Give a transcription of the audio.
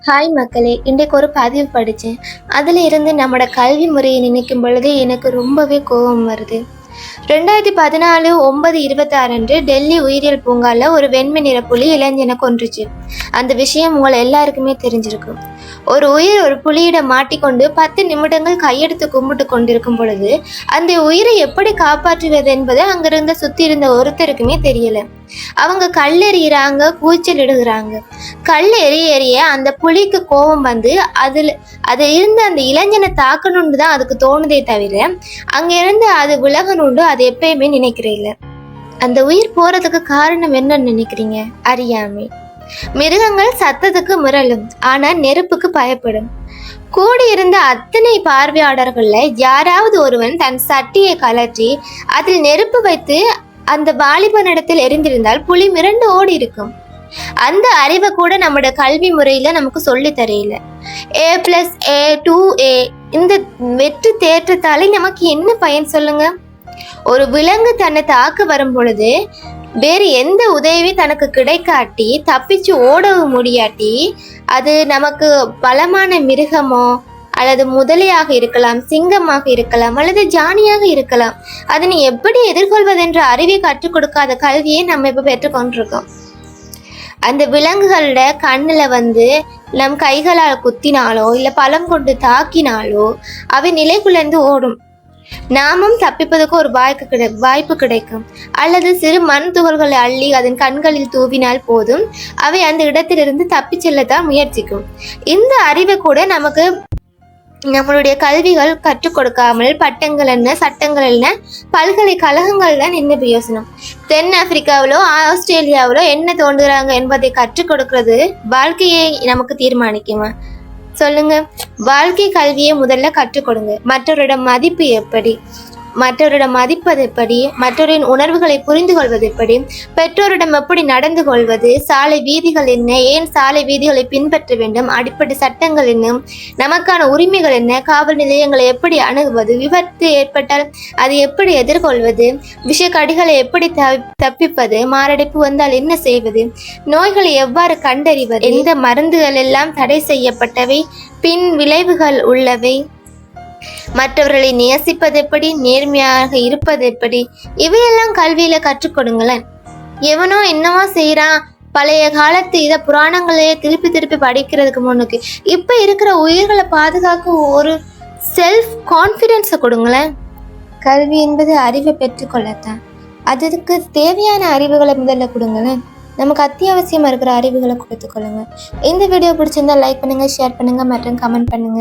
Hi மக்களே, இன்றைக்கு ஒரு பதிவு படித்தேன். அதில் இருந்து நம்மளோட கல்வி முறையை நினைக்கும் பொழுது எனக்கு ரொம்பவே கோபம் வருது. 2014/9/26 அன்று டெல்லி உயிரியல் பூங்காவில் ஒரு வெண்மை நிற புலி இளைஞனை கொன்றுச்சு. அந்த விஷயம் உங்களை எல்லாருக்குமே தெரிஞ்சிருக்கும். ஒரு உயிர் ஒரு புலியிடம் மாட்டிக்கொண்டு 10 நிமிடங்கள் கையெடுத்து கும்பிட்டு கொண்டிருக்கும் பொழுது அந்த உயிரை எப்படி காப்பாற்றுவது என்பது அங்கிருந்த சுற்றி இருந்த ஒருத்தருக்குமே தெரியல. அவங்க கல்லெறிகிறாங்க, கூச்சல் இடுகிறாங்க. கல் எறிய அந்த புலிக்கு கோபம் வந்து அது இருந்த அந்த இளைஞனை தாக்கணும்னு தான் அதுக்கு தோணுதே தவிர அங்கிருந்து அது விலகணும்னு அது எப்பயுமே நினைக்கிறீங்க. அந்த உயிர் போறதுக்கு காரணம் என்னன்னு நினைக்கிறீங்க? அறியாமை. மிருகங்கள் சத்தத்துக்கு முரலும், ஆனா நெருப்புக்கு பயப்படும். கூடியிருந்த அத்தனை பார்வையாளர்கள்ல யாராவது ஒருவன் தன் சட்டியை கலற்றி அதில் நெருப்பு வைத்து அந்த வாலிபனிடத்தில் எரிந்திருந்தால் புலி மிரண்டு ஓடி இருக்கும். அந்த அறிவை கூட நம்மளோட கல்வி முறையில நமக்கு சொல்லி தரையில. A+A 2A இந்த வெற்று தேற்றத்தாலே நமக்கு என்ன பயன் சொல்லுங்க? ஒரு விலங்கு தன்னை தாக்க வரும் பொழுது வேறு எந்த உதவி தனக்கு கிடைக்காட்டி தப்பிச்சு ஓடவும் முடியாட்டி அது நமக்கு பலமான மிருகமோ அல்லது முதலையாக இருக்கலாம், சிங்கமாக இருக்கலாம், அல்லது ஜானியாக இருக்கலாம். அதனை எப்படி எதிர்கொள்வதென்ற அறிவை கற்றுக் கொடுக்காத கல்வியை நம்ம இப்போ பெற்றுக்கொண்டிருக்கோம். அந்த விலங்குகளோட கண்ணில் நம் கைகளால் குத்தினாலோ இல்லை பழம் கொண்டு தாக்கினாலோ அவை நிலைக்குள்ளேருந்து ஓடும். நாமும் தப்பிப்பதற்கு ஒரு வாய்ப்பு கிடைக்கும். அல்லது சிறு மண் துகள்களை அள்ளி அதன் கண்களில் தூவினால் போதும், அவை அந்த இடத்திலிருந்து தப்பி செல்லத்தான் முயற்சிக்கும். இந்த அறிவை கூட நமக்கு நம்மளுடைய கல்விகள் கற்றுக் கொடுக்காமல் பட்டங்கள் என்ன, சட்டங்கள் என்ன, பல்கலைக்கழகங்கள் தான் என்ன பிரயோசனம்? தென் ஆப்பிரிக்காவிலோ ஆஸ்திரேலியாவிலோ என்ன தோன்றுகிறாங்க என்பதை கற்றுக் கொடுக்கிறது வாழ்க்கையை நமக்கு தீர்மானிக்குமா? சொல்லுங்க. வாழ்க்கை கல்வியை முதல்ல கற்றுக் கொடுங்க. மற்றவரிடம் மதிப்பு எப்படி, மற்றவரிடம் மதிப்பது எப்படி, மற்றவரின் உணர்வுகளை புரிந்து கொள்வது எப்படி, பெற்றோரிடம் எப்படி நடந்து கொள்வது, சாலை வீதிகள் என்ன, ஏன் சாலை வீதிகளை பின்பற்ற வேண்டும், அடிப்படை சட்டங்கள் என்ன, நமக்கான உரிமைகள் என்ன, காவல் நிலையங்களை எப்படி அணுகுவது, விபத்து ஏற்பட்டால் அதை எப்படி எதிர்கொள்வது, விஷக்கடிகளை எப்படி தப்பிப்பது, மாரடைப்பு வந்தால் என்ன செய்வது, நோய்களை எவ்வாறு கண்டறிவது, எந்த மருந்துகள் எல்லாம் தடை செய்யப்பட்டவை, பின் விளைவுகள் உள்ளவை, மற்றவர்களை நேசிப்பது எப்படி, நேர்மையாக இருப்பது எப்படி, இவையெல்லாம் கல்வியில கற்றுக் கொடுங்களேன். எவனோ என்னவோ செய்யறான், பழைய காலத்து இதை புராணங்களையே திருப்பி படிக்கிறதுக்கு முன்னுக்கு இப்ப இருக்கிற உயிர்களை பாதுகாக்க ஒரு செல்ஃப் கான்ஃபிடென்ஸை கொடுங்களேன். கல்வி என்பது அறிவை பெற்றுக்கொள்ளத்தான். அதுக்கு தேவையான அறிவுகளை முதல்ல கொடுங்களேன். நமக்கு அத்தியாவசியமா இருக்கிற அறிவுகளை கொடுத்துக்கொள்ளுங்க. இந்த வீடியோ பிடிச்சிருந்தா லைக் பண்ணுங்க, ஷேர் பண்ணுங்க மற்றும் கமெண்ட் பண்ணுங்க.